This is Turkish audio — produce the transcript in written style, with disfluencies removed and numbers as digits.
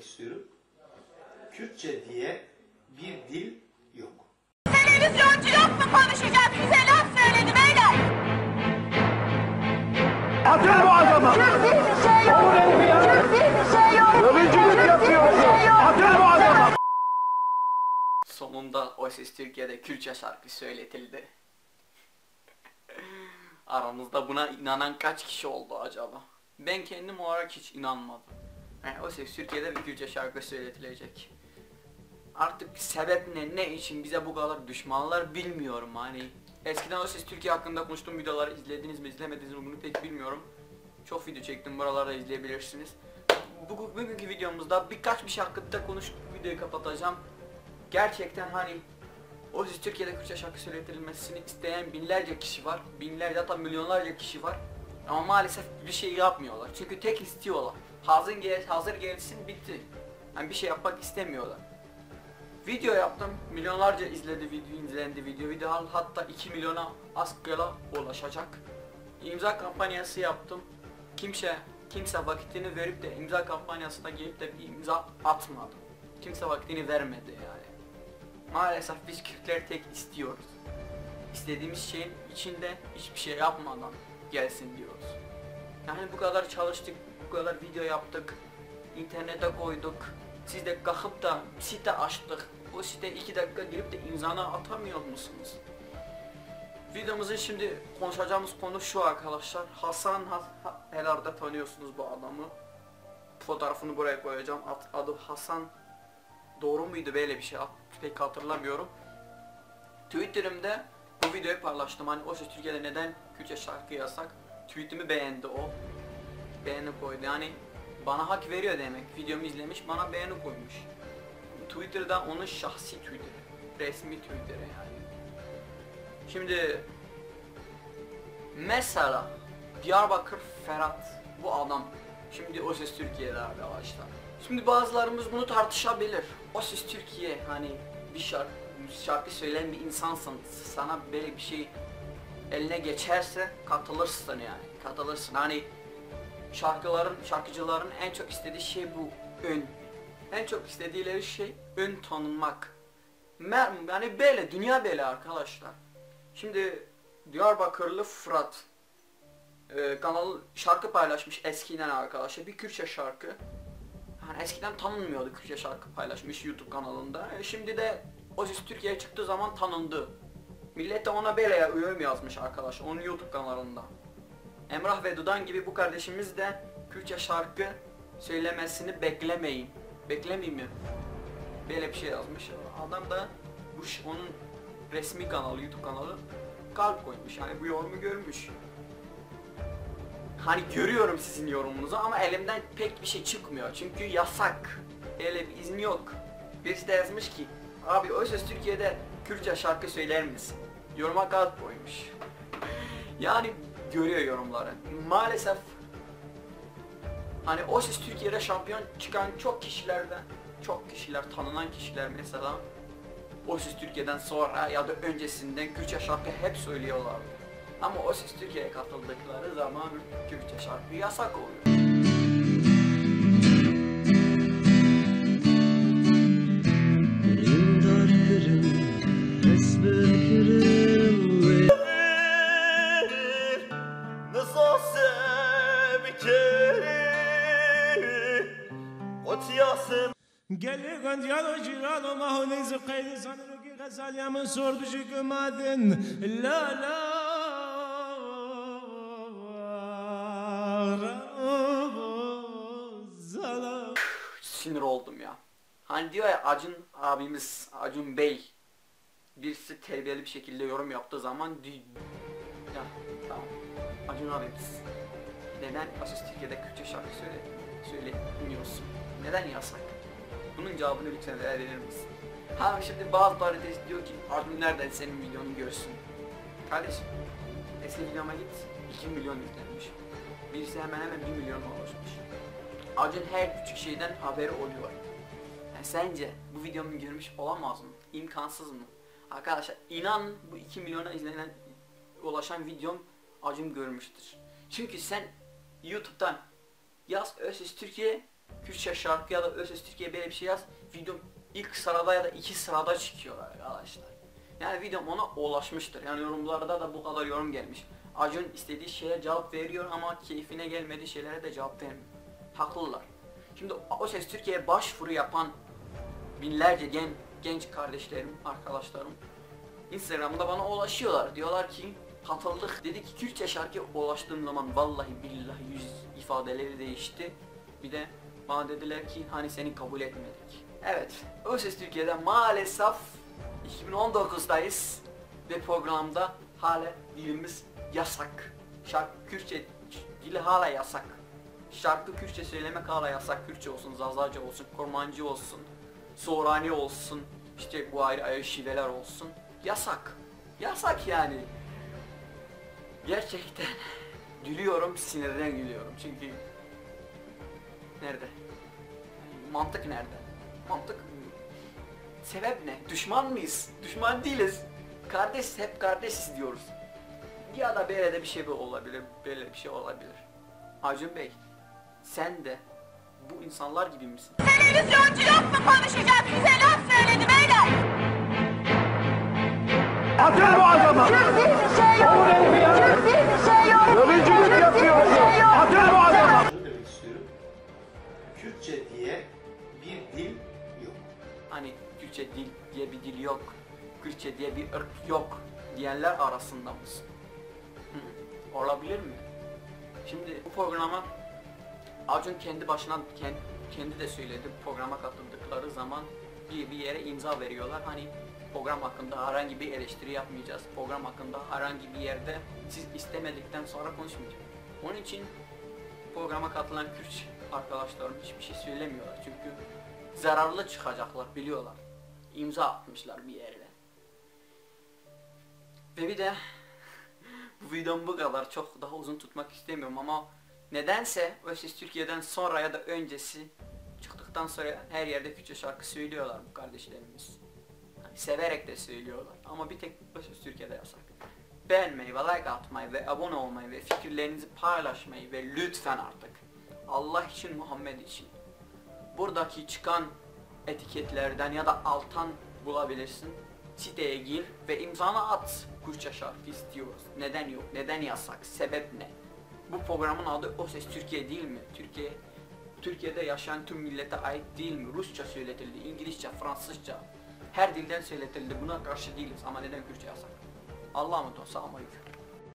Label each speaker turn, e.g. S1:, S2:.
S1: söylemek istiyorum. Kürtçe diye bir dil yok.
S2: Televizyoncu yok mu konuşacak? Size laf söyledi beyler.
S3: Atın bu adamı!
S2: Kürt diye bir şey yok. Kürt diye bir şey yok.
S3: Dövücülük yapıyorsun! Atın bu adamı!
S4: Sonunda O Ses Türkiye'de Kürtçe şarkı söyletildi. Aramızda buna inanan kaç kişi oldu acaba? Ben kendim olarak hiç inanmadım. Yani O Ses Türkiye'de bir Kürtçe şarkı söyletilecek. Artık sebep ne için bize bu kadar düşmanlar bilmiyorum hani. Eskiden O Ses Türkiye hakkında konuştuğum videoları izlediniz mi izlemediniz mi bunu pek bilmiyorum. Çok video çektim, buralarda izleyebilirsiniz. Bugünkü videomuzda birkaç bir şey hakkında konuşup videoyu kapatacağım. Gerçekten hani O Ses Türkiye'de Kürtçe şarkı söyletilmesini isteyen binlerce kişi var. Binlerce hatta milyonlarca kişi var. Ama maalesef bir şey yapmıyorlar. Çünkü tek istiyorlar. Hazır gelsin bitti. Yani bir şey yapmak istemiyorlar. Video yaptım. Milyonlarca izlendi video. Video hatta 2 milyona az kala ulaşacak. İmza kampanyası yaptım. Kimse vakitini verip de imza kampanyasına gelip de bir imza atmadı. Kimse vaktini vermedi yani. Maalesef biz Kürtler tek istiyoruz. İstediğimiz şeyin içinde hiçbir şey yapmadan gelsin diyoruz. Yani bu kadar çalıştık, bu kadar video yaptık, internete koyduk. Siz de kalkıp da site açtık. O site 2 dakika girip de imzana atamıyor musunuz? Videomuzun şimdi konuşacağımız konu şu arkadaşlar. Hasan herhalde tanıyorsunuz bu adamı. Fotoğrafını buraya koyacağım. Adı Hasan. Doğru muydu böyle bir şey? Pek hatırlamıyorum. Twitter'ımda bu videoyu paylaştım. Hani O Ses Türkiye'de neden Kürtçe şarkı yasak? Tweetimi beğendi o. Beğeni koydu. Yani bana hak veriyor demek. Videomu izlemiş, bana beğeni koymuş. Twitter'da onun şahsi Twitter'ı. Resmi Twitter'ı yani. Şimdi mesela Diyarbakır Ferhat bu adam. Şimdi O Ses Türkiye'de arkadaşlar. Şimdi bazılarımız bunu tartışabilir. O Ses Türkiye hani bir şarkı söyleyen bir insansın. Sana böyle bir şey eline geçerse katılırsın yani. Katılırsın. Hani şarkıcıların en çok istediği şey bu. Ön. En çok istedikleri şey ön tanınmak. Yani böyle, dünya böyle arkadaşlar. Şimdi Diyarbakırlı Fırat kanalı şarkı paylaşmış eskiden arkadaşlar. Bir Kürtçe şarkı. Yani eskiden tanınmıyordu, Kürtçe şarkı paylaşmış YouTube kanalında. Şimdi de O Ses Türkiye'ye çıktığı zaman tanındı. Millet de ona böyle yorum yazmış arkadaşlar onun YouTube kanalında. Emrah ve Dudan gibi bu kardeşimiz de Kürtçe şarkı söylemesini beklemeyin. Beklemeyeyim mi? Böyle bir şey yazmış. Adam da onun resmi kanalı, YouTube kanalı kalp koymuş. Yani bu yorumu görmüş. Hani görüyorum sizin yorumunuzu ama elimden pek bir şey çıkmıyor. Çünkü yasak. Öyle bir izin yok. Birisi de yazmış ki abi O Ses Türkiye'de Kürtçe şarkı söyler misin? Yoruma kalp koymuş. Yani görüyor yorumları. Maalesef hani O Ses Türkiye'de şampiyon çıkan çok kişiler, tanınan kişiler mesela O Ses Türkiye'den sonra ya da öncesinden Kürtçe şarkı hep söylüyorlardı. Ama O Ses Türkiye'ye katıldıkları zaman Kürtçe şarkı yasak oluyor.
S5: Geli gandiyalo jiralo mahole zıkaylı sanırım ki gazalyamin sordu şükümadın la la
S4: Sinir oldum ya. Hani diyor ya Acun Bey birisi terbiyeli bir şekilde yorum yaptığı zaman ya tamam Acun abimiz neden O Ses Türkiye'de Kürtçe şarkı söylemiyorsun? Neden yasak? Bunun cevabını lütfen verir misin? Ha şimdi bazıları diyor ki Acun nereden senin videonu görsün? Kardeşim eski videoma git 2 milyon izlenmiş. Birisi hemen 1 milyon ulaşmış. Acun her küçük şeyden haberi oluyor. Yani sence bu videomu görmüş olamaz mı? İmkansız mı? Arkadaşlar inan bu 2 milyona ulaşan videom Acun görmüştür. Çünkü sen YouTube'dan yaz O Ses Türkiye Kürtçe şarkı ya da O Ses Türkiye böyle bir şey yaz. Videom ilk sırada ya da 2 sırada çıkıyor arkadaşlar. Yani videom ona ulaşmıştır. Yani yorumlarda da bu kadar yorum gelmiş. Acun istediği şeye cevap veriyor ama keyfine gelmediği şeylere de cevap vermiyor. Haklılar. Şimdi O Ses Türkiye'ye başvuru yapan binlerce genç kardeşlerim, arkadaşlarım Instagram'da bana ulaşıyorlar. Diyorlar ki katıldık. Dedi ki Kürtçe şarkıya ulaştığım zaman vallahi billahi yüz ifadeleri değişti. Bir de bana dediler ki hani seni kabul etmedik. Evet, O Ses Türkiye'de maalesef 2019'dayız ve programda hala dilimiz yasak. Şarkı Kürtçe dili hala yasak. Şarkı Kürtçe söylemek hala yasak. Kürtçe olsun, Zazaca olsun, Kormancı olsun, Sorani olsun, işte bu ayrı şiveler olsun. Yasak. Yasak yani. Gerçekten gülüyorum, sinirden gülüyorum çünkü nerede? Mantık nerede? Mantık sebep ne? Düşman mıyız? Düşman değiliz. Kardeş, hep kardeşiz diyoruz. Ya da böyle de bir şey olabilir, böyle bir şey olabilir. Acun Bey, sen de bu insanlar gibi misin?
S2: Televizyoncu yok mu konuşacak? Bize laf söyledi beyler.
S3: Atın bu adamı.
S2: Bir şey yok. Bir şey yok.
S3: Dövücülük yapıyorsun. Atın bu adamı.
S1: Şunu demek istiyorum. Kürtçe diye bir dil yok.
S4: Hani Kürtçe dil diye bir dil yok, Kürtçe diye bir ırk yok diyenler arasında mısın? Hı, olabilir mi? Şimdi bu programa Acun kendi başına kendi de söyledi, programa katıldıkları zaman bir yere imza veriyorlar. Hani program hakkında herhangi bir eleştiri yapmayacağız. Program hakkında herhangi bir yerde siz istemedikten sonra konuşmayacağız. Onun için programa katılan Kürt arkadaşlarım hiçbir şey söylemiyorlar. Çünkü zararlı çıkacaklar biliyorlar. İmza atmışlar bir yere. Ve bir de bu videom bu kadar, çok daha uzun tutmak istemiyorum ama nedense O Ses Türkiye'den sonra ya da öncesi çıktıktan sonra her yerde Kürtçe şarkı söylüyorlar bu kardeşlerimiz. Yani severek de söylüyorlar ama bir tek O Ses Türkiye'de yasak. Beğenmeyi ve like atmayı ve abone olmayı ve fikirlerinizi paylaşmayı ve lütfen artık Allah için, Muhammed için buradaki çıkan etiketlerden ya da alttan bulabilirsin. Siteye gir ve imzanı at. Kürtçe şarkı istiyoruz. Neden yok? Neden yasak? Sebep ne? Bu programın adı O Ses Türkiye değil mi? Türkiye'de yaşayan tüm millete ait değil mi? Rusça söyletildi, İngilizce, Fransızca. Her dilden söyletildi. Buna karşı değiliz ama neden Kürtçe yasak? Allah'a emanet olun. Selamun Aleyküm.